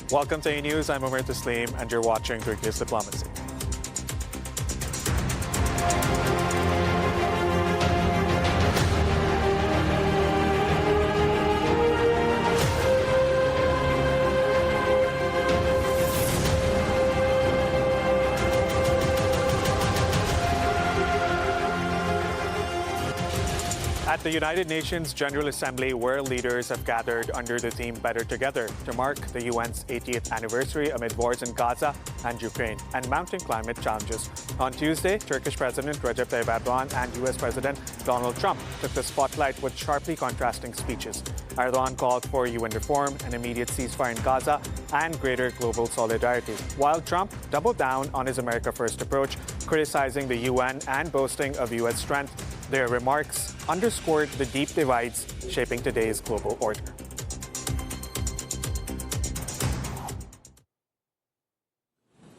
Welcome to Anews. I'm Umar Taslim, and you're watching Turkey's Diplomacy. At the United Nations General Assembly, world leaders have gathered under the theme Better Together to mark the UN's 80th anniversary amid wars in Gaza and Ukraine and mounting climate challenges. On Tuesday, Turkish President Recep Tayyip Erdoğan and US President Donald Trump took the spotlight with sharply contrasting speeches. Erdoğan called for UN reform, an immediate ceasefire in Gaza, and greater global solidarity, while Trump doubled down on his America First approach, criticizing the UN and boasting of US strength. Their remarks underscored the deep divides shaping today's global order.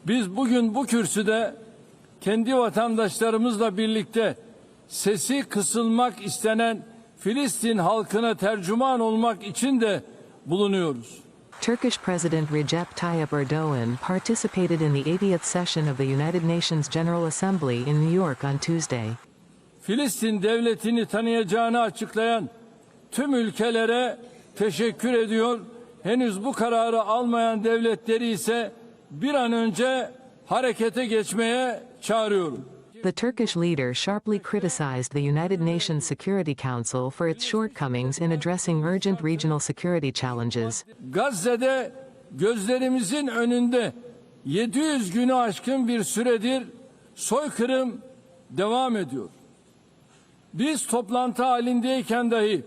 Biz bugün bu kürsüde kendi vatandaşlarımızla birlikte sesi kısılmak istenen Filistin halkına tercüman olmak için de bulunuyoruz. Turkish President Recep Tayyip Erdoğan participated in the 80th session of the United Nations General Assembly in New York on Tuesday. Filistin devletini tanıyacağını açıklayan tüm ülkelere teşekkür ediyor. Henüz bu kararı almayan devletleri ise bir an önce harekete geçmeye çağırıyorum. The Turkish leader sharply criticized the United Nations Security Council for its shortcomings in addressing urgent regional security challenges. Gazze'de gözlerimizin önünde 700 günü aşkın bir süredir soykırım devam ediyor. Biz toplantı halindeyken dahi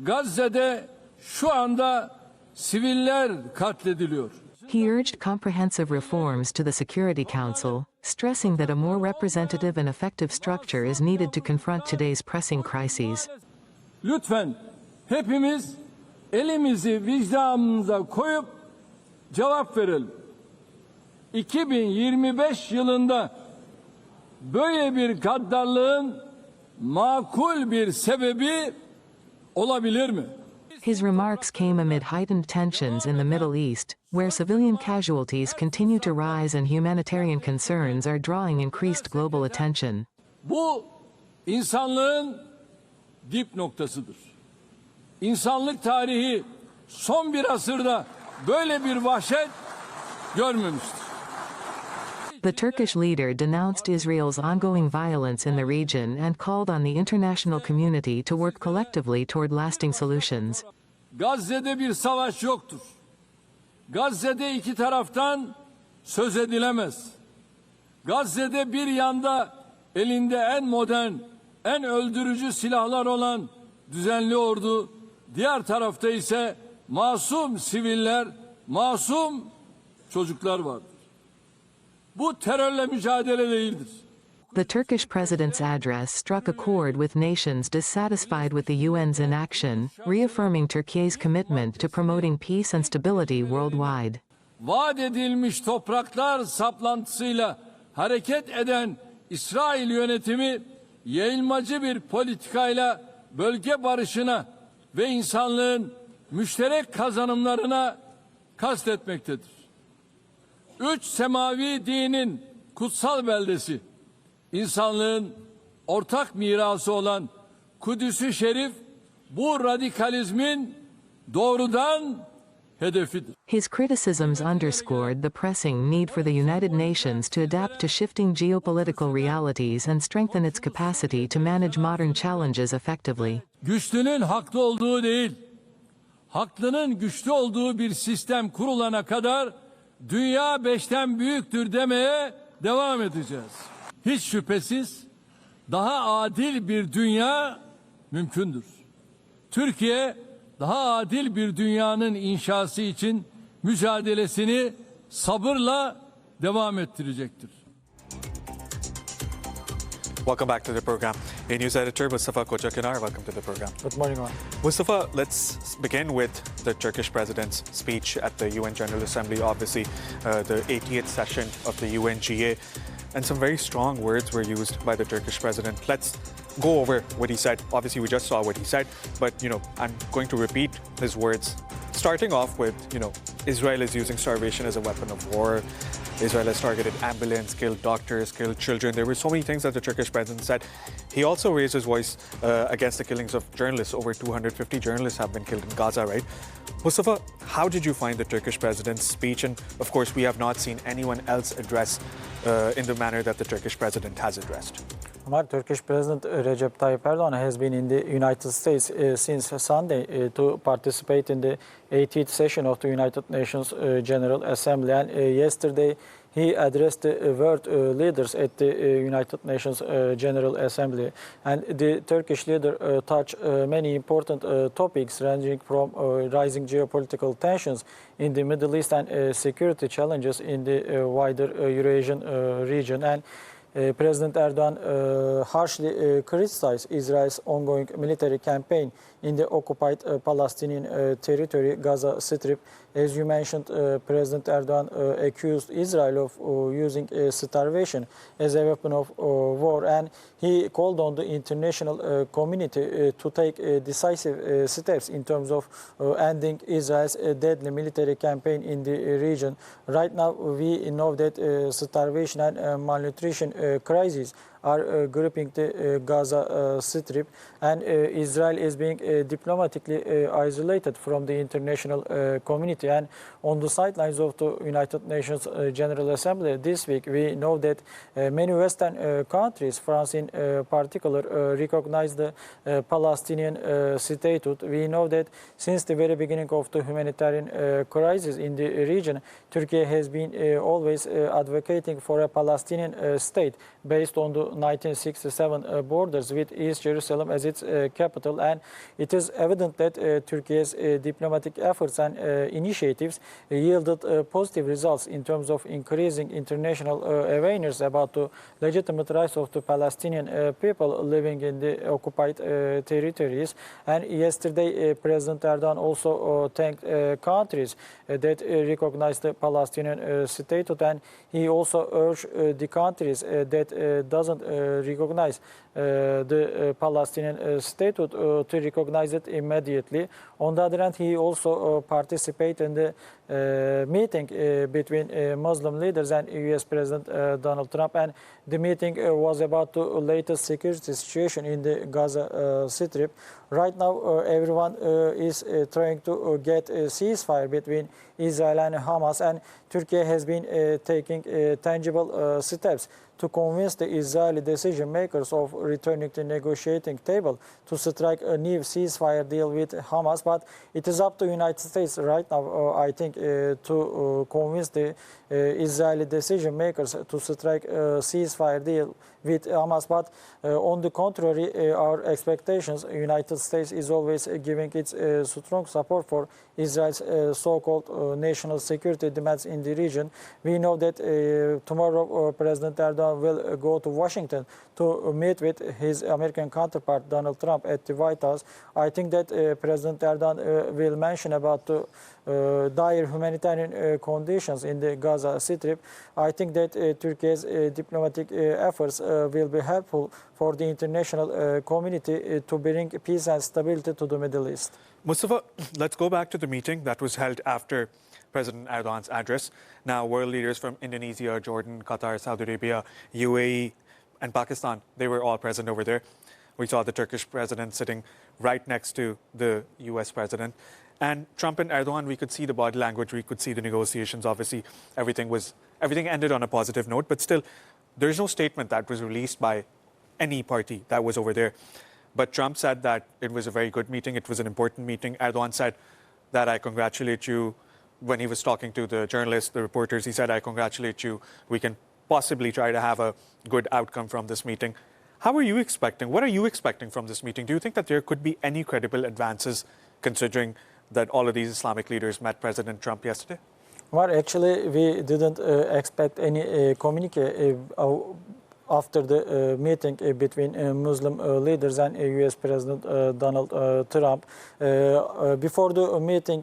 Gazze'de şu anda siviller katlediliyor. He urged comprehensive reforms to the Security Council, stressing that a more representative and effective structure is needed to confront today's pressing crises. Lütfen hepimiz elimizi vicdanımıza koyup cevap verelim. 2025 yılında böyle bir gaddarlığın makul bir sebebi olabilir mi? His remarks came amid heightened tensions in the Middle East, where civilian casualties continue to rise and humanitarian concerns are drawing increased global attention. Bu insanlığın dip noktasıdır. İnsanlık tarihi son bir asırda böyle bir vahşet görmemiştir. The Turkish leader denounced Israel's ongoing violence in the region and called on the international community to work collectively toward lasting solutions. Gazze'de bir savaş yoktur. Gazze'de iki taraftan söz edilemez. Gazze'de bir yanda elinde en modern, en öldürücü silahlar olan düzenli ordu, diğer tarafta ise masum siviller, masum çocuklar vardır. Bu terörle mücadele değildir. The Turkish president's address struck a chord with nations dissatisfied with the UN's inaction, reaffirming Turkey's commitment to promoting peace and stability worldwide. Vaat edilmiş topraklar saplantısıyla hareket eden İsrail yönetimi yayılmacı bir politikayla bölge barışına ve insanlığın müşterek kazanımlarına kastetmektedir. Üç semavi dinin kutsal beldesi, insanlığın ortak mirası olan Kudüs-ü Şerif, bu radikalizmin doğrudan hedefidir. His criticisms underscored the pressing need for the United Nations to adapt to shifting geopolitical realities and strengthen its capacity to manage modern challenges effectively. Güçlünün haklı olduğu değil, haklının güçlü olduğu bir sistem kurulana kadar dünya beşten büyüktür demeye devam edeceğiz. Hiç şüphesiz daha adil bir dünya mümkündür. Türkiye daha adil bir dünyanın inşası için mücadelesini sabırla devam ettirecektir. Welcome back to the program. News editor Mustafa Kocakinar, welcome to the program. Good morning, Omar. Mustafa, let's begin with the Turkish president's speech at the UN General Assembly, obviously the 80th session of the UNGA, and some very strong words were used by the Turkish president. Let's go over what he said. Obviously, we just saw what he said, but, I'm going to repeat his words, starting off with, Israel is using starvation as a weapon of war. Israel has targeted ambulance, killed doctors, killed children. There were so many things that the Turkish president said. He also raised his voice against the killings of journalists. Over 250 journalists have been killed in Gaza, right? Mustafa, how did you find the Turkish president's speech? And of course, we have not seen anyone else address in the manner that the Turkish president has addressed. Turkish President Recep Tayyip Erdoğan has been in the United States since Sunday to participate in the 80th session of the United Nations General Assembly. And yesterday he addressed the world leaders at the United Nations General Assembly. And the Turkish leader touched many important topics ranging from rising geopolitical tensions in the Middle East and security challenges in the wider Eurasian region. And President Erdoğan harshly criticized Israel's ongoing military campaign in the occupied Palestinian territory, Gaza Strip. As you mentioned, President Erdoğan accused Israel of using starvation as a weapon of war, and he called on the international community to take decisive steps in terms of ending Israel's deadly military campaign in the region. Right now, we know that starvation and malnutrition crises are gripping the Gaza Strip, and Israel is being diplomatically isolated from the international community. And on the sidelines of the United Nations General Assembly this week, we know that many Western countries, France in particular, recognize the Palestinian statehood. We know that since the very beginning of the humanitarian crisis in the region, Turkey has been always advocating for a Palestinian state based on the 1967 borders with East Jerusalem as its capital. And it is evident that Turkey's diplomatic efforts and initiatives yielded positive results in terms of increasing international awareness about the legitimate rights of the Palestinian people living in the occupied territories. And yesterday, President Erdoğan also thanked countries that recognize the Palestinian statehood, and he also urged the countries that doesn't recognize the Palestinian statehood to recognize it immediately. On the other hand, he also participated in the meeting between Muslim leaders and U.S. President Donald Trump, and the meeting was about the latest security situation in the Gaza Strip. Right now, everyone is trying to get a ceasefire between Israel and Hamas, and Turkey has been taking tangible steps to convince the Israeli decision makers of returning to the negotiating table to strike a new ceasefire deal with Hamas. But it is up to the United States right now, I think, to convince the Israeli decision makers to strike a ceasefire deal with Hamas. But on the contrary, our expectations, the United States is always giving its strong support for Israel's so-called national security demands in the region. We know that tomorrow President Erdoğan will go to Washington to meet with his American counterpart Donald Trump at the White House. I think that President Erdoğan will mention about the dire humanitarian conditions in the Gaza Strip. I think that Turkey's diplomatic efforts will be helpful for the international community to bring peace and stability to the Middle East. Mustafa, let's go back to the meeting that was held after President Erdogan's address. Now, world leaders from Indonesia, Jordan, Qatar, Saudi Arabia, UAE, and Pakistan, they were all present over there. We saw the Turkish president sitting right next to the US president. And Trump and Erdogan, we could see the body language, we could see the negotiations. Obviously, everything ended on a positive note, but still, there's no statement that was released by any party that was over there. But Trump said that it was a very good meeting, it was an important meeting. Erdogan said that I congratulate you. When he was talking to the journalists, the reporters, he said, I congratulate you. We can possibly try to have a good outcome from this meeting. What are you expecting from this meeting? Do you think that there could be any credible advances considering that all of these Islamic leaders met President Trump yesterday? Well, actually, we didn't expect any communique after the meeting between Muslim leaders and US President Donald Trump. Before the meeting,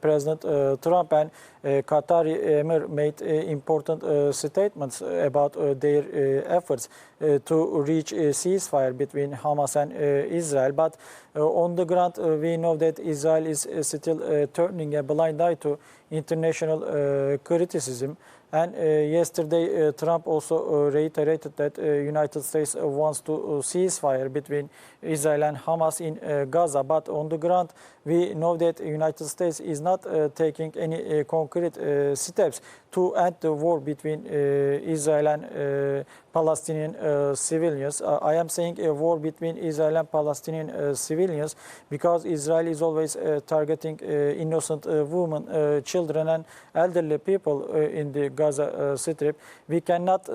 President Trump and Qatari Emir made important statements about their efforts to reach a ceasefire between Hamas and Israel. But on the ground, we know that Israel is still turning a blind eye to international criticism. And yesterday, Trump also reiterated that United States wants to ceasefire between Israel and Hamas in Gaza. But on the ground, we know that United States is not taking any concrete steps to end the war between Israel and Palestinian civilians. I am saying a war between Israel and Palestinian civilians because Israel is always targeting innocent women, children and elderly people in the Gaza Strip. We cannot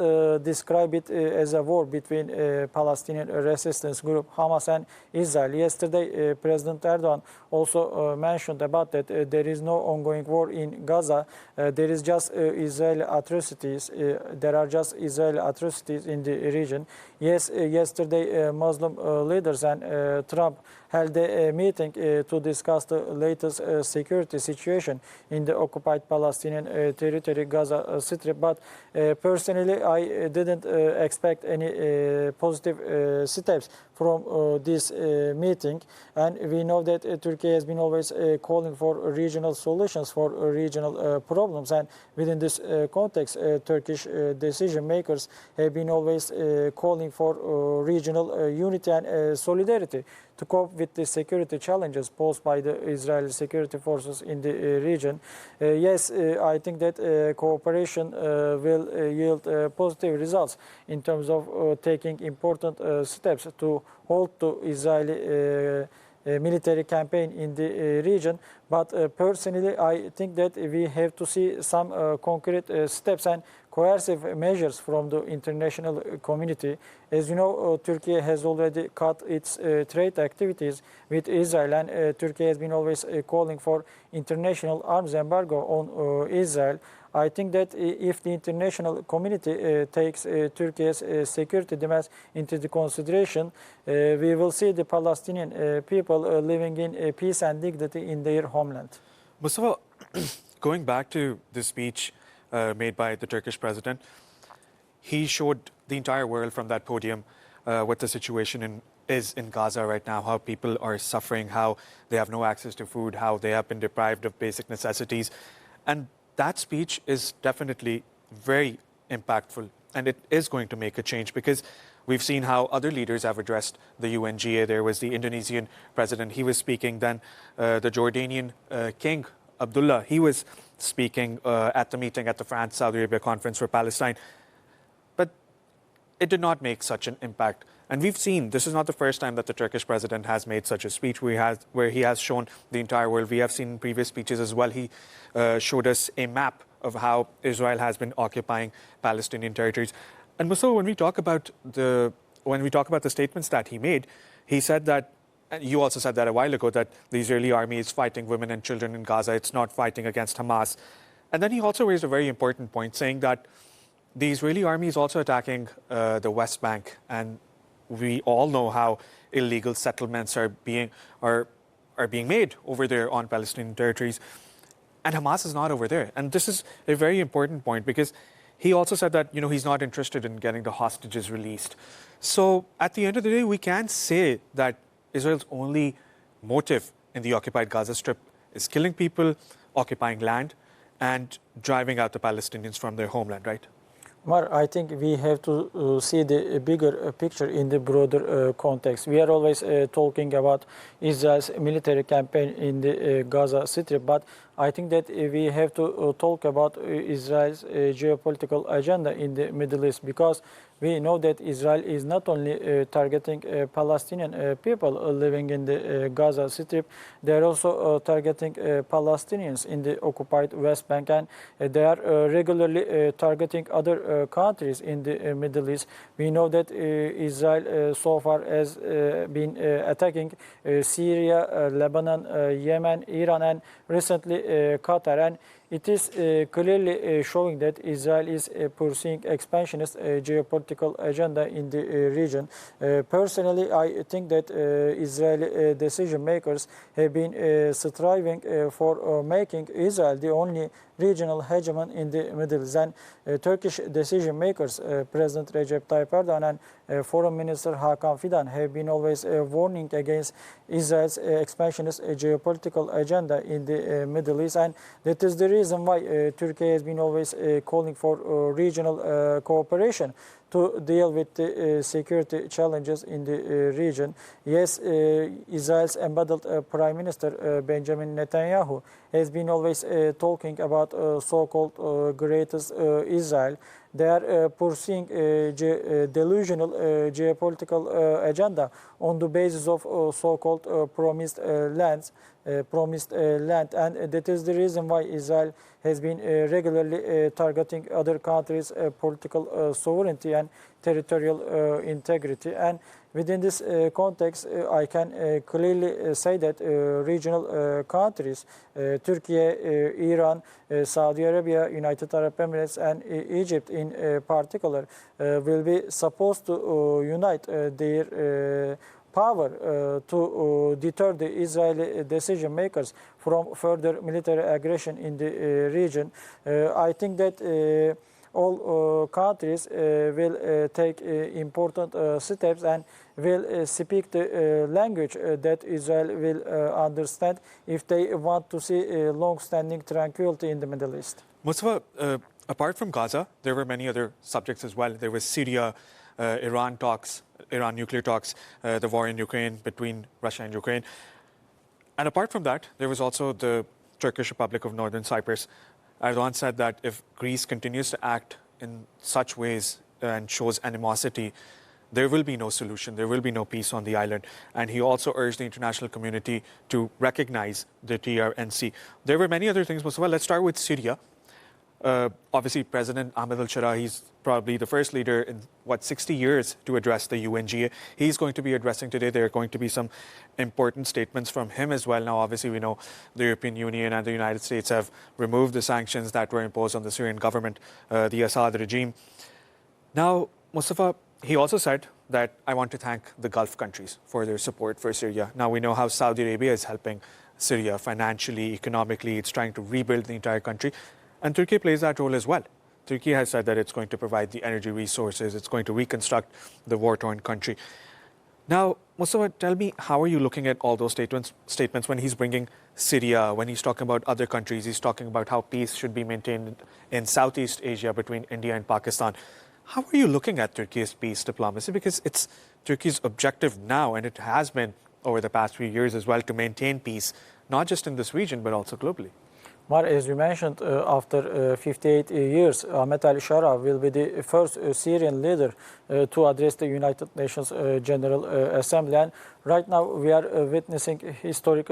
describe it as a war between Palestinian resistance group Hamas and Israel. Yesterday, President Erdoğan also mentioned about that there is no ongoing war in Gaza. There is just Israeli atrocities. There are just Israeli atrocities in the region. Yes, yesterday Muslim leaders and Trump held a meeting to discuss the latest security situation in the occupied Palestinian territory, Gaza Strip. But personally, I didn't expect any positive steps from this meeting. And we know that Turkey has been always calling for regional solutions for regional problems. And within this context, Turkish decision makers have been always calling for regional unity and solidarity to cope with the security challenges posed by the Israeli security forces in the region. Yes, I think that cooperation will yield positive results in terms of taking important steps to halt the Israeli military campaign in the region. But personally, I think that we have to see some concrete steps and coercive measures from the international community. As you know, Turkey has already cut its trade activities with Israel, and Turkey has been always calling for international arms embargo on Israel. I think that if the international community takes Turkey's security demands into the consideration, we will see the Palestinian people living in peace and dignity in their homeland. Mustafa, going back to the speech made by the Turkish president, he showed the entire world from that podium what the situation is in Gaza right now, how people are suffering, how they have no access to food, how they have been deprived of basic necessities. And that speech is definitely very impactful, and it is going to make a change because we've seen how other leaders have addressed the UNGA. There was the Indonesian president, he was speaking. Then the Jordanian king, Abdullah, he was speaking at the meeting at the France-Saudi Arabia Conference for Palestine. But it did not make such an impact. And we've seen, this is not the first time that the Turkish president has made such a speech where he has shown the entire world. We have seen in previous speeches as well. He showed us a map of how Israel has been occupying Palestinian territories. And Mustafa, when we talk about the statements that he made, he said that, and you also said that a while ago, that the Israeli army is fighting women and children in Gaza. It's not fighting against Hamas. And then he also raised a very important point, saying that the Israeli army is also attacking the West Bank, and we all know how illegal settlements are being made over there on Palestinian territories, and Hamas is not over there. And this is a very important point because he also said that he's not interested in getting the hostages released. So at the end of the day, we can say that Israel's only motive in the occupied Gaza Strip is killing people, occupying land, and driving out the Palestinians from their homeland, right? Mar, I think we have to see the bigger picture in the broader context. We are always talking about Israel's military campaign in the Gaza Strip, but I think that we have to talk about Israel's geopolitical agenda in the Middle East, because we know that Israel is not only targeting Palestinian people living in the Gaza Strip, they are also targeting Palestinians in the occupied West Bank, and they are regularly targeting other countries in the Middle East. We know that Israel so far has been attacking Syria, Lebanon, Yemen, Iran, and recently Qatar, and it is clearly showing that Israel is pursuing expansionist geopolitical agenda in the region. Personally, I think that Israeli decision makers have been striving for making Israel the only regional hegemon in the Middle East. And Turkish decision makers, President Recep Tayyip Erdoğan and Foreign Minister Hakan Fidan, have been always warning against Israel's expansionist geopolitical agenda in the Middle East, and that is the reason why Turkey has been always calling for regional cooperation to deal with the security challenges in the region. Yes, Israel's embattled Prime Minister Benjamin Netanyahu has been always talking about so-called greatest Israel. They are pursuing a delusional geopolitical agenda on the basis of so-called promised land, and that is the reason why Israel has been regularly targeting other countries' political sovereignty and territorial integrity. And within this context, I can clearly say that regional countries, Turkey, Iran, Saudi Arabia, United Arab Emirates, and Egypt in particular, will be supposed to unite their power to deter the Israeli decision makers from further military aggression in the region. I think that all countries will take important steps and will speak the language that Israel will understand if they want to see long-standing tranquility in the Middle East. Mustafa, apart from Gaza, there were many other subjects as well. There was Syria, Iran talks, Iran nuclear talks, the war in Ukraine between Russia and Ukraine. And apart from that, there was also the Turkish Republic of Northern Cyprus. Erdoğan said that if Greece continues to act in such ways and shows animosity, there will be no solution, there will be no peace on the island. And he also urged the international community to recognize the TRNC. There were many other things, Mustafa. Let's start with Syria. Obviously, President Ahmed al-Shara, he's probably the first leader in, 60 years to address the UNGA. He's going to be addressing today. There are going to be some important statements from him as well. Now, obviously, we know the European Union and the United States have removed the sanctions that were imposed on the Syrian government, the Assad regime. Now, Mustafa, he also said that I want to thank the Gulf countries for their support for Syria. Now, we know how Saudi Arabia is helping Syria financially, economically. It's trying to rebuild the entire country. And Turkey plays that role as well. Turkey has said that it's going to provide the energy resources, it's going to reconstruct the war-torn country. Now, Mustafa, tell me, how are you looking at all those statements when he's bringing Syria, when he's talking about other countries, he's talking about how peace should be maintained in Southeast Asia between India and Pakistan. How are you looking at Turkey's peace diplomacy? Because it's Turkey's objective now, and it has been over the past few years as well, to maintain peace, not just in this region, but also globally. Mar, as you mentioned, after 58 years, Ahmed al-Shara will be the first Syrian leader to address the United Nations General Assembly. And right now, we are witnessing historic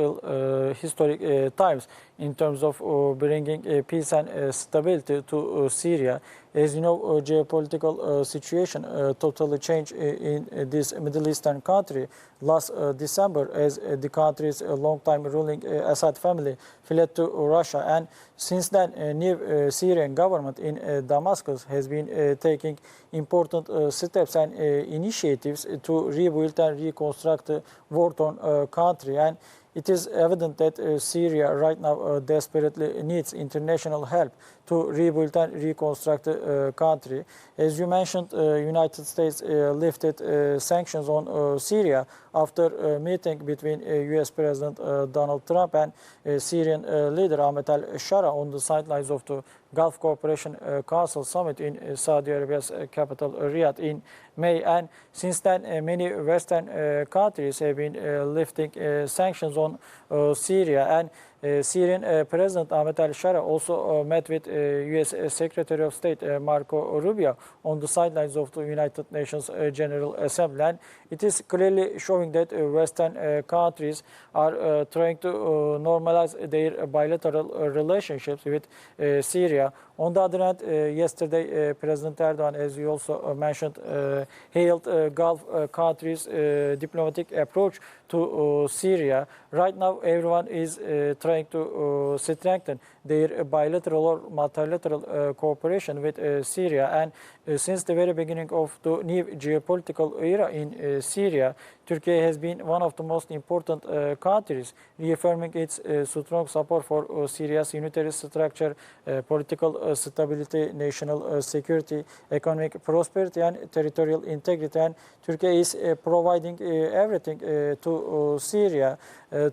times in terms of bringing peace and stability to Syria. As you know, geopolitical situation totally changed in this Middle Eastern country last December, as the country's long-time ruling Assad family fled to Russia. And since then, a new Syrian government in Damascus has been taking important steps and initiatives to rebuild and reconstruct the war-torn country. And it is evident that Syria right now desperately needs international help to rebuild and reconstruct the country. As you mentioned, United States lifted sanctions on Syria after a meeting between U.S. President Donald Trump and Syrian leader Ahmed al-Shara on the sidelines of the Gulf Cooperation Council Summit in Saudi Arabia's capital, Riyadh, in May. And since then, many Western countries have been lifting sanctions on Syria. And Syrian President Ahmed al-Shara also met with U.S. Secretary of State Marco Rubio on the sidelines of the United Nations General Assembly. And it is clearly showing that Western countries are trying to normalize their bilateral relationships with Syria On the other hand, yesterday, President Erdoğan, as you also mentioned, hailed Gulf countries' diplomatic approach to Syria. Right now, everyone is trying to strengthen their bilateral or multilateral cooperation with Syria. And since the very beginning of the new geopolitical era in Syria, Turkey has been one of the most important countries, reaffirming its strong support for Syria's unitary structure, political stability, national security, economic prosperity, and territorial integrity. And Turkey is providing everything to Syria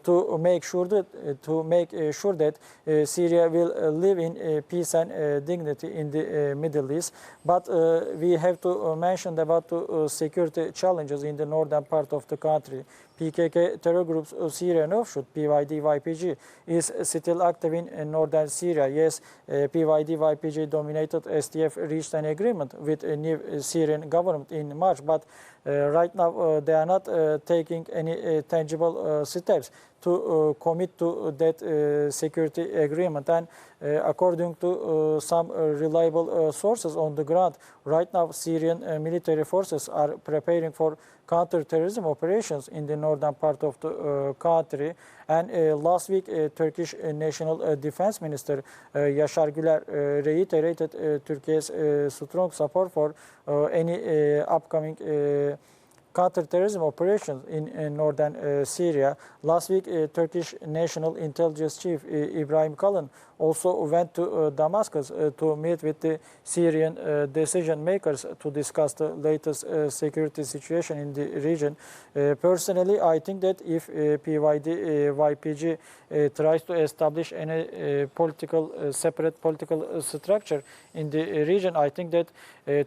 to make sure that Syria will live in peace and dignity in the Middle East. But we have to mention about the security challenges in the northern part of the country. PKK terror group's Syrian offshoot, PYD-YPG, is still active in northern Syria. Yes, PYD-YPG dominated SDF reached an agreement with a new Syrian government in March, but right now they are not taking any tangible steps to commit to that security agreement. And according to some reliable sources on the ground, right now Syrian military forces are preparing for counter-terrorism operations in the northern part of the country. And last week, Turkish National Defense Minister Yaşar Güler reiterated Turkey's strong support for any upcoming counter-terrorism operations in northern Syria. Last week, Turkish National Intelligence Chief Ibrahim Kalın also went to Damascus to meet with the Syrian decision makers to discuss the latest security situation in the region. Personally, I think that if PYD-YPG tries to establish any separate political structure in the region, I think that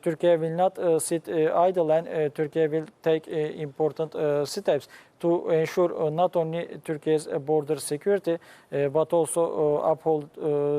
Turkey will not sit idle, and Turkey will take important steps to ensure not only Turkey's border security, but also uphold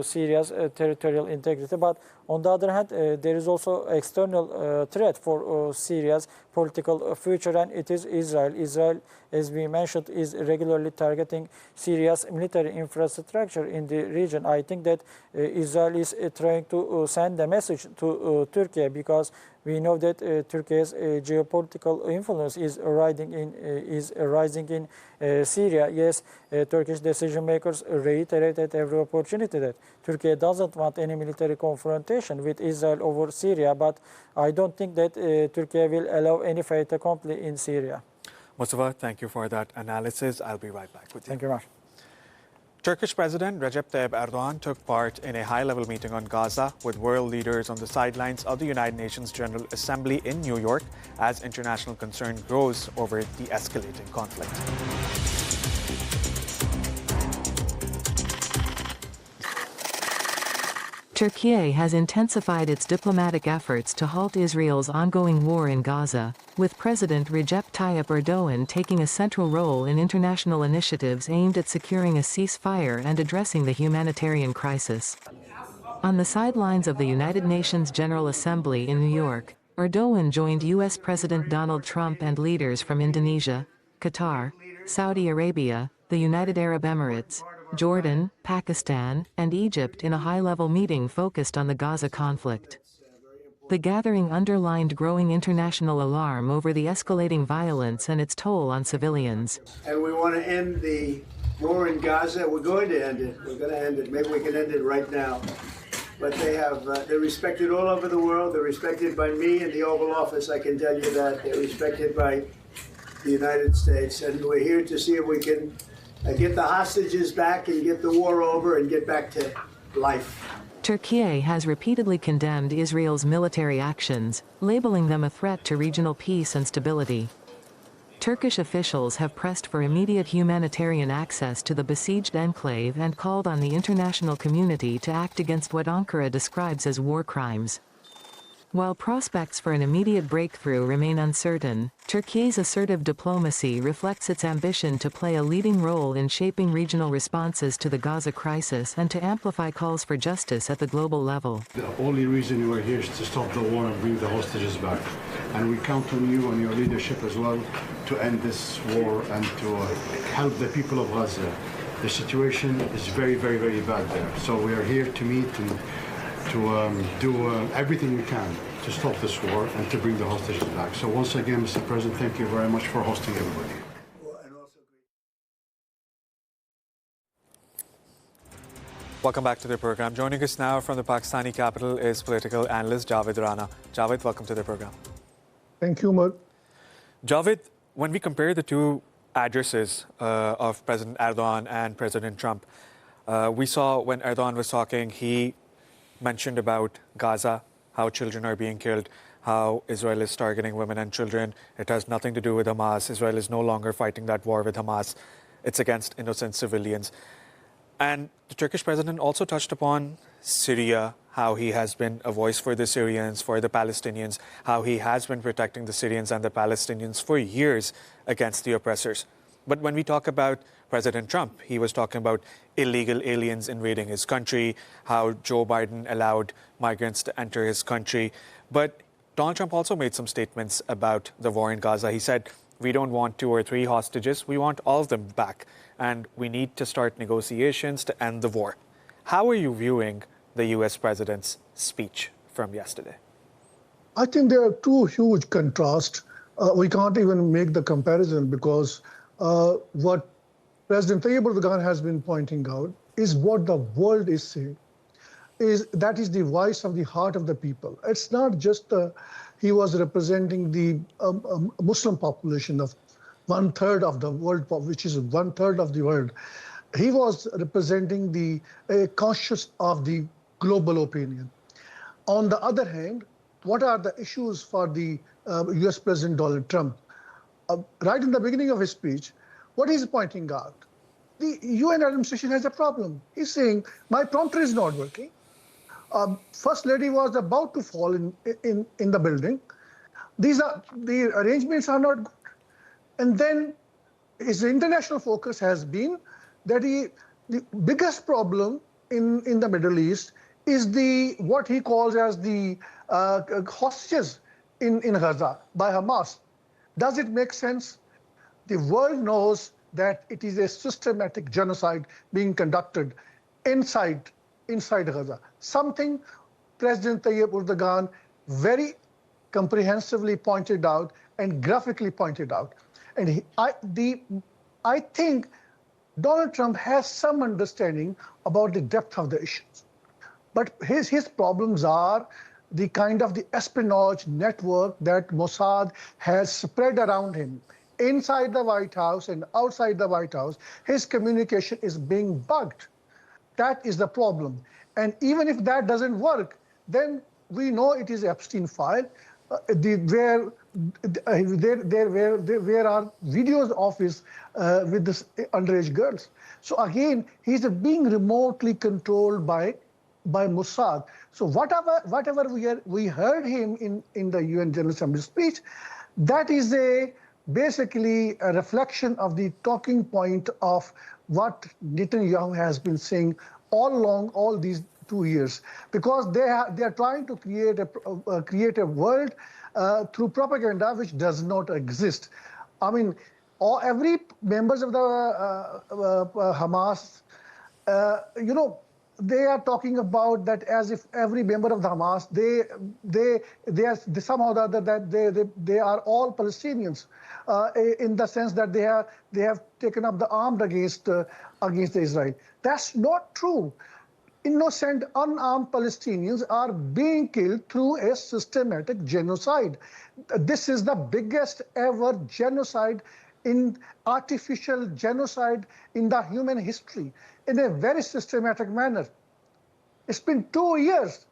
Syria's territorial integrity. But on the other hand, there is also external threat for Syria's political future, and it is Israel. Israel, as we mentioned, is regularly targeting Syria's military infrastructure in the region. I think that Israel is trying to send a message to Turkey, because we know that Turkey's geopolitical influence is rising in Syria. Yes, Turkish decision makers reiterate at every opportunity that Turkey doesn't want any military confrontation with Israel over Syria, but I don't think that Turkey will allow any fait accompli in Syria. Mustafa, thank you for that analysis. I'll be right back with you. Thank you very much. Turkish President Recep Tayyip Erdoğan took part in a high-level meeting on Gaza with world leaders on the sidelines of the United Nations General Assembly in New York as international concern grows over the escalating conflict. Turkey has intensified its diplomatic efforts to halt Israel's ongoing war in Gaza, with President Recep Tayyip Erdoğan taking a central role in international initiatives aimed at securing a ceasefire and addressing the humanitarian crisis. On the sidelines of the United Nations General Assembly in New York, Erdoğan joined U.S. President Donald Trump and leaders from Indonesia, Qatar, Saudi Arabia, the United Arab Emirates, Jordan, Pakistan, and Egypt in a high-level meeting focused on the Gaza conflict. The gathering underlined growing international alarm over the escalating violence and its toll on civilians. And we want to end the war in Gaza. We're going to end it. We're going to end it. Maybe we can end it right now. But they're respected all over the world. They're respected by me in the Oval Office, I can tell you that. They're respected by the United States. And we're here to see if we can get the hostages back and get the war over and get back to life. Turkey has repeatedly condemned Israel's military actions, labeling them a threat to regional peace and stability. Turkish officials have pressed for immediate humanitarian access to the besieged enclave and called on the international community to act against what Ankara describes as war crimes. While prospects for an immediate breakthrough remain uncertain, Turkey's assertive diplomacy reflects its ambition to play a leading role in shaping regional responses to the Gaza crisis and to amplify calls for justice at the global level. The only reason we're here is to stop the war and bring the hostages back. And we count on you and your leadership as well to end this war and to help the people of Gaza. The situation is very, very, very bad there. So we are here to meet and do everything we can to stop this war and to bring the hostages back. So once again, Mr. President, thank you very much for hosting everybody. Welcome back to the program. Joining us now from the Pakistani capital is political analyst Javed Rana. Javed, welcome to the program. Thank you, Umar. Javed, when we compare the two addresses of President Erdoğan and President Trump, we saw when Erdoğan was talking, he mentioned about Gaza, how children are being killed, how Israel is targeting women and children. It has nothing to do with Hamas. Israel is no longer fighting that war with Hamas. It's against innocent civilians. And the Turkish president also touched upon Syria, how he has been a voice for the Syrians, for the Palestinians, how he has been protecting the Syrians and the Palestinians for years against the oppressors. But when we talk about President Trump, he was talking about illegal aliens invading his country, how Joe Biden allowed migrants to enter his country. But Donald Trump also made some statements about the war in Gaza. He said, we don't want 2 or 3 hostages, we want all of them back. And we need to start negotiations to end the war. How are you viewing the US president's speech from yesterday? I think there are two huge contrasts. We can't even make the comparison because what President Tayyip Erdoğan has been pointing out is what the world is saying. That is the voice of the heart of the people. It's not just he was representing the Muslim population of 1/3 of the world, which is 1/3 of the world. He was representing the conscious of the global opinion. On the other hand, what are the issues for the US President Donald Trump? Right in the beginning of his speech, what he's pointing out, the UN administration has a problem. He's saying, my prompter is not working. First Lady was about to fall in the building. The arrangements are not good. And then his international focus has been that the biggest problem in the Middle East is what he calls as the hostages in Gaza by Hamas. Does it make sense? The world knows that it is a systematic genocide being conducted inside Gaza. Something President Tayyip Erdoğan very comprehensively pointed out and graphically pointed out. And I think Donald Trump has some understanding about the depth of the issues. But his problems are the kind of the espionage network that Mossad has spread around him. Inside the White House and outside the White House, his communication is being bugged. That is the problem. And even if that doesn't work, then we know it is Epstein file, where there are videos of his with this underage girls. So again, he's being remotely controlled by Mossad. So whatever we heard him in the UN General Assembly speech, that is basically a reflection of the talking point of what Netanyahu has been saying all along, all these 2 years, because they are trying to create a world through propaganda which does not exist. I mean, every members of the Hamas, they are talking about that as if every member of the Hamas, they are somehow or other that they are all Palestinians, in the sense that they have taken up the armed against Israel. That's not true. Innocent, unarmed Palestinians are being killed through a systematic genocide. This is the biggest ever genocide, artificial genocide in the human history, in a very systematic manner. It's been 2 years.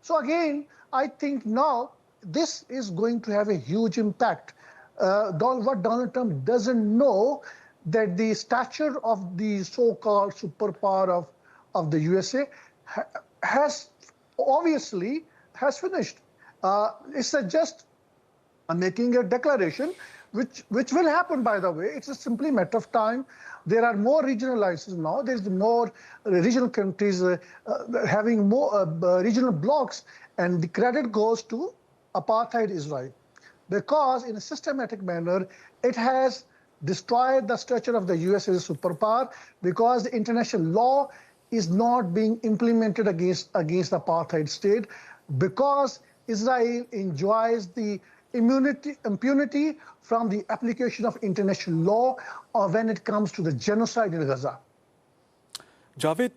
So again, I think now this is going to have a huge impact. What Donald Trump doesn't know, that the stature of the so-called superpower of the USA has obviously finished. It's just making a declaration, which will happen, by the way. It's simply a matter of time. There are more regional alliances now. There's more regional countries having more regional blocks, and the credit goes to apartheid Israel, because in a systematic manner, it has destroyed the stature of the US as a superpower, because the international law is not being implemented against the apartheid state because Israel enjoys the impunity from the application of international law when it comes to the genocide in Gaza. Javed,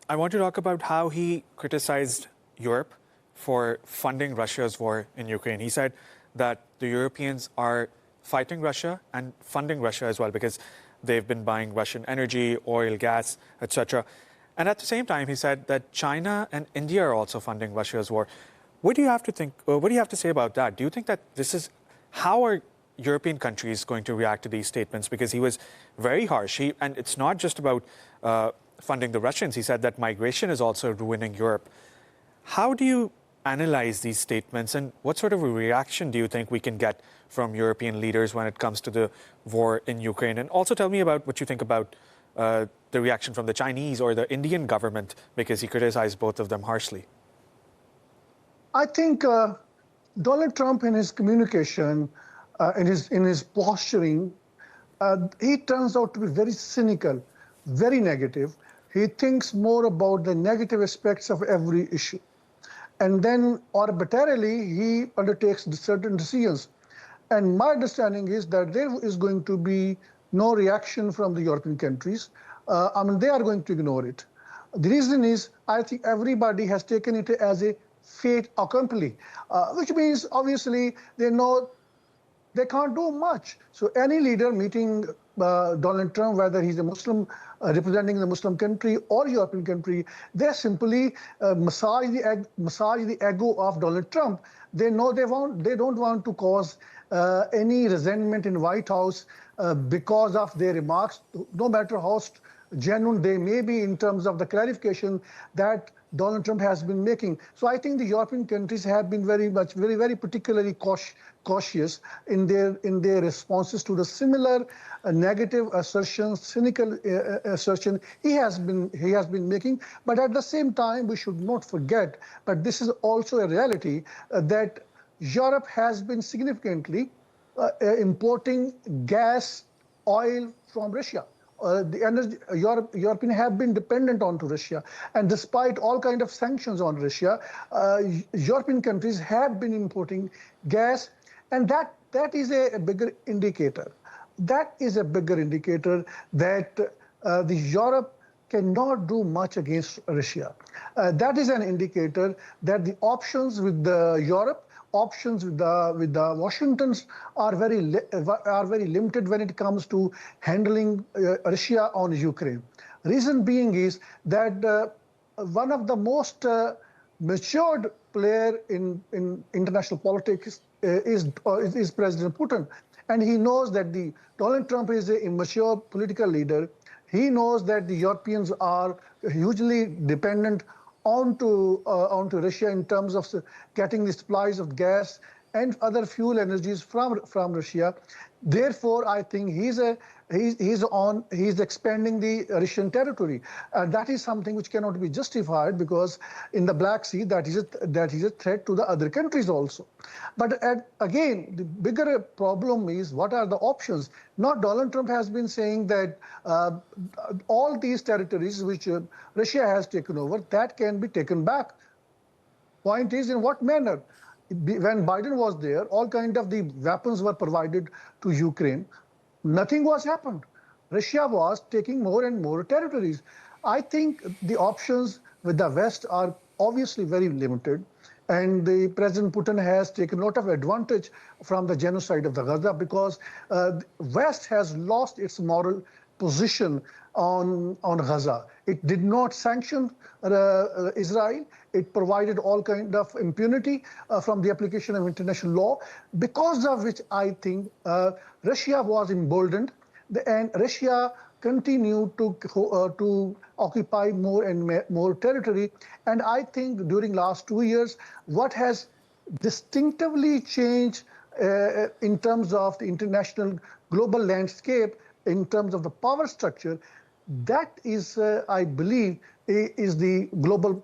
I want to talk about how he criticized Europe for funding Russia's war in Ukraine. He said that the Europeans are fighting Russia and funding Russia as well because they've been buying Russian energy, oil, gas, etc. And at the same time, he said that China and India are also funding Russia's war. What do you have to think? What do you have to say about that? Do you think that this is how are European countries going to react to these statements? Because he was very harsh. And it's not just about funding the Russians. He said that migration is also ruining Europe. How do you analyze these statements, and what sort of a reaction do you think we can get from European leaders when it comes to the war in Ukraine? And also tell me about what you think about the reaction from the Chinese or the Indian government, because he criticized both of them harshly. I think Donald Trump, in his communication, in his posturing, he turns out to be very cynical, very negative. He thinks more about the negative aspects of every issue. And then arbitrarily, he undertakes certain decisions. And my understanding is that there is going to be no reaction from the European countries. They are going to ignore it. The reason is, I think everybody has taken it as a fait accompli, which means, obviously, they know they can't do much. So any leader meeting Donald Trump, whether he's a Muslim representing the Muslim country or European country, they simply massage the ego of Donald Trump. They know they don't want to cause any resentment in White House because of their remarks, no matter how genuine they may be in terms of the clarification that Donald Trump has been making. So I think the European countries have been very particularly cautious in their responses to the similar negative assertions, cynical assertion he has been making. But at the same time, we should not forget, but this is also a reality, that Europe has been significantly importing gas, oil from Russia. Europeans have been dependent on Russia, and despite all kind of sanctions on Russia, European countries have been importing gas, and that is a bigger indicator. That is a bigger indicator that the Europe cannot do much against Russia. That is an indicator that the options with the Europe, options with the Washingtons are very limited when it comes to handling Russia on Ukraine. Reason being is that one of the most matured player in international politics is President Putin, and he knows that Donald Trump is an immature political leader. He knows that the Europeans are hugely dependent onto Russia in terms of getting the supplies of gas and other fuel energies from Russia. Therefore, I think he's expanding the Russian territory. That is something which cannot be justified, because in the Black Sea, that is a threat to the other countries also. But again, the bigger problem is, what are the options? Not Donald Trump has been saying that all these territories which Russia has taken over, that can be taken back. Point is, in what manner? When Biden was there, all kind of the weapons were provided to Ukraine. Nothing was happened. Russia was taking more and more territories. I think the options with the West are obviously very limited, and the President Putin has taken a lot of advantage from the genocide of the Gaza, because the West has lost its moral position on Gaza. It did not sanction Israel. It provided all kind of impunity from the application of international law, because of which I think Russia was emboldened, and Russia continued to occupy more and more territory. And I think during last 2 years, what has distinctively changed in terms of the international global landscape, in terms of the power structure, that is, I believe, is the global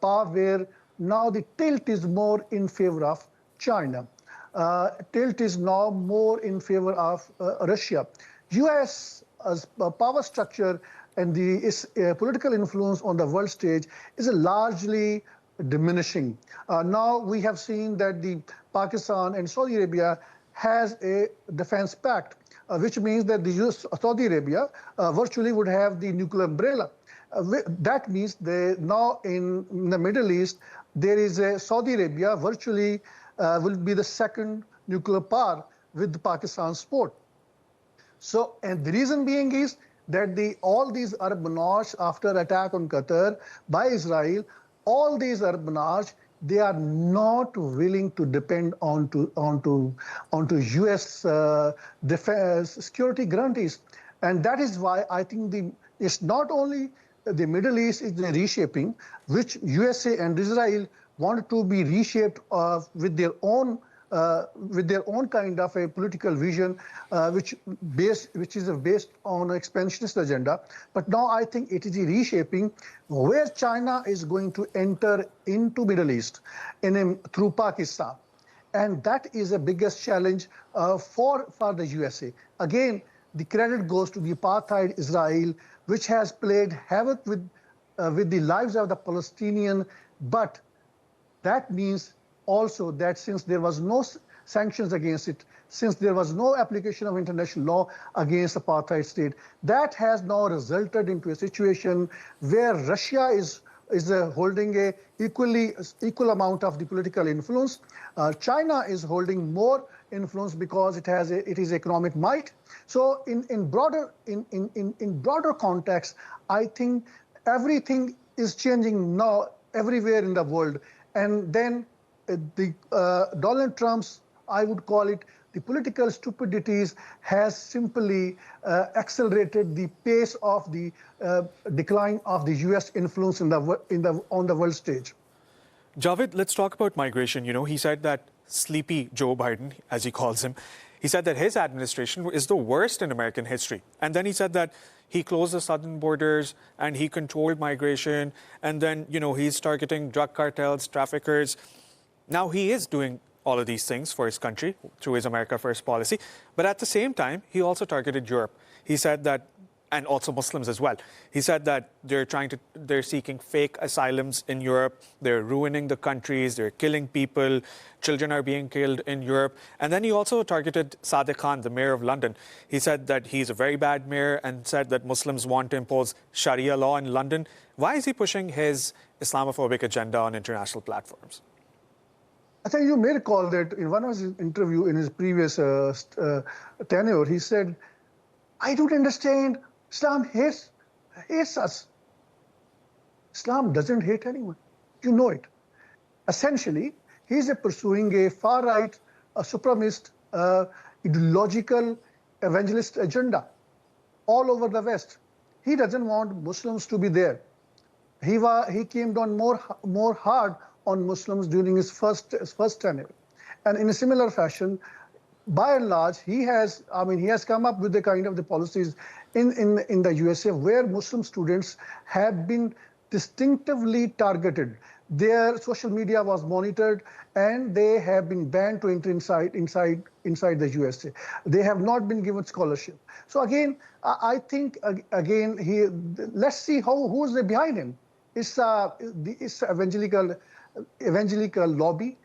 power where now the tilt is more in favor of China. Tilt is now more in favor of Russia. U.S. as a power structure and its political influence on the world stage is largely diminishing. Now we have seen that the Pakistan and Saudi Arabia has a defense pact, which means that the Saudi Arabia virtually would have the nuclear umbrella. That means now in the Middle East, there is a Saudi Arabia virtually will be the second nuclear power with Pakistan's support. So, and the reason being is that all these Arab monarchs, after attack on Qatar by Israel, all these Arab monarchs, they are not willing to depend onto U.S. defense security guarantees, and that is why I think it's not only the Middle East is reshaping, which USA and Israel want to be reshaped with their own kind of a political vision, which is based on an expansionist agenda. But now I think it is a reshaping where China is going to enter into Middle East through Pakistan, and that is the biggest challenge for the USA. Again, the credit goes to the apartheid Israel, which has played havoc with the lives of the Palestinian, but that means also that since there was no sanctions against it, since there was no application of international law against apartheid state, that has now resulted into a situation where Russia is holding a equal amount of the political influence. China is holding more influence because it is economic might. So in broader context, I think everything is changing now everywhere in the world. And then Donald Trump's, I would call it, the political stupidities has simply accelerated the pace of the decline of the U.S. influence on the world stage. Javed, let's talk about migration. You know, he said that sleepy Joe Biden, as he calls him, he said that his administration is the worst in American history. And then he said that he closed the southern borders and he controlled migration. And then, you know, he's targeting drug cartels, traffickers. Now he is doing all of these things for his country through his America First policy. But at the same time, he also targeted Europe. He said that, and also Muslims as well. He said that they're seeking fake asylums in Europe. They're ruining the countries. They're killing people. Children are being killed in Europe. And then he also targeted Sadiq Khan, the mayor of London. He said that he's a very bad mayor and said that Muslims want to impose Sharia law in London. Why is he pushing his Islamophobic agenda on international platforms? I think you may recall that in one of his interview in his previous tenure, he said, I don't understand. Islam hates us. Islam doesn't hate anyone. You know it. Essentially, he's pursuing a far-right, supremacist, ideological, evangelist agenda all over the West. He doesn't want Muslims to be there. He came down more hard on Muslims during his first tenure. And in a similar fashion, by and large, he has come up with the kind of the policies in the USA where Muslim students have been distinctively targeted. Their social media was monitored and they have been banned to enter inside the USA. They have not been given scholarship. So again, I think let's see who's behind him. It's evangelical lobby,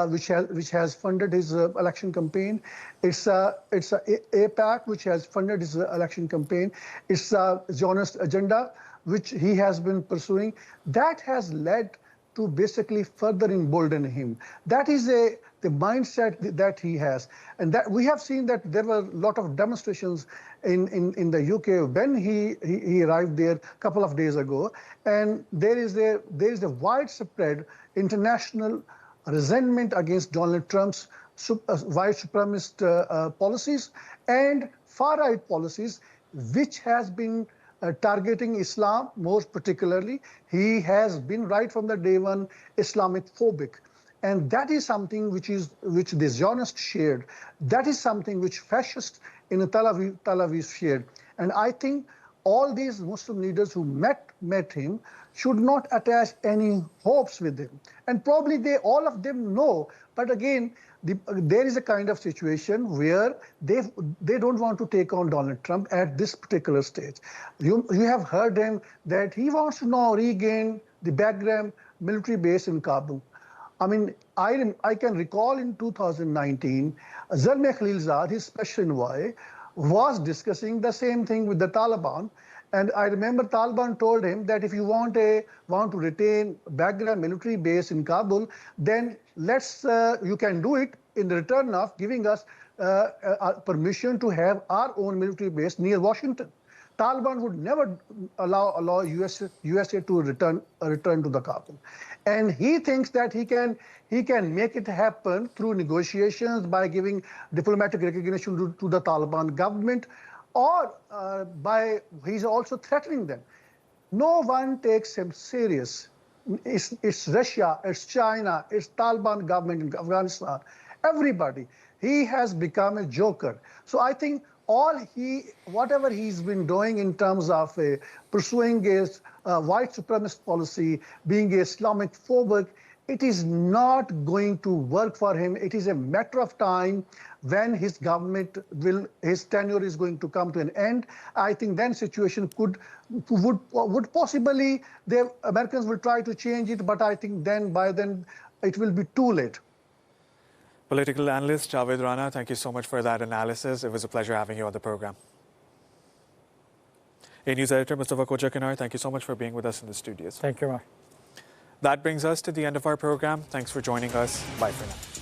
which has funded his election campaign. It's AIPAC, which has funded his election campaign. It's a Zionist agenda, which he has been pursuing. That has led to basically further embolden him. That is the mindset that he has. And that we have seen that there were a lot of demonstrations in the UK when he arrived there a couple of days ago. And there is a widespread international resentment against Donald Trump's white supremacist policies and far-right policies, which has been targeting Islam most particularly. He has been right from the day one Islamic phobic. And that is something which the Zionists shared. That is something which fascists in Tel Aviv shared. And I think all these Muslim leaders who met him should not attach any hopes with him. And probably all of them know. But again, there is a kind of situation where they don't want to take on Donald Trump at this particular stage. You have heard him that he wants to now regain the Bagram military base in Kabul. I mean, I can recall in 2019, Zalmay Khalilzad, his special envoy, was discussing the same thing with the Taliban. And I remember Taliban told him that if you want to retain Bagram military base in Kabul, then you can do it in return of giving us permission to have our own military base near Washington. Taliban would never allow USA to return to the Kabul, and he thinks that he can make it happen through negotiations by giving diplomatic recognition to the Taliban government, or he's also threatening them. No one takes him serious. It's Russia, it's China, it's Taliban government in Afghanistan, everybody. He has become a joker. So I think whatever he's been doing in terms of pursuing a white supremacist policy, being Islamic phobic, it is not going to work for him. It is a matter of time when his tenure is going to come to an end. I think then situation would possibly, the Americans will try to change it, but I think by then it will be too late. Political analyst Javed Rana, thank you so much for that analysis. It was a pleasure having you on the program. Anews editor Mustafa Kocakinar, thank you so much for being with us in the studios. Thank you, Mark. That brings us to the end of our program. Thanks for joining us. Bye for now.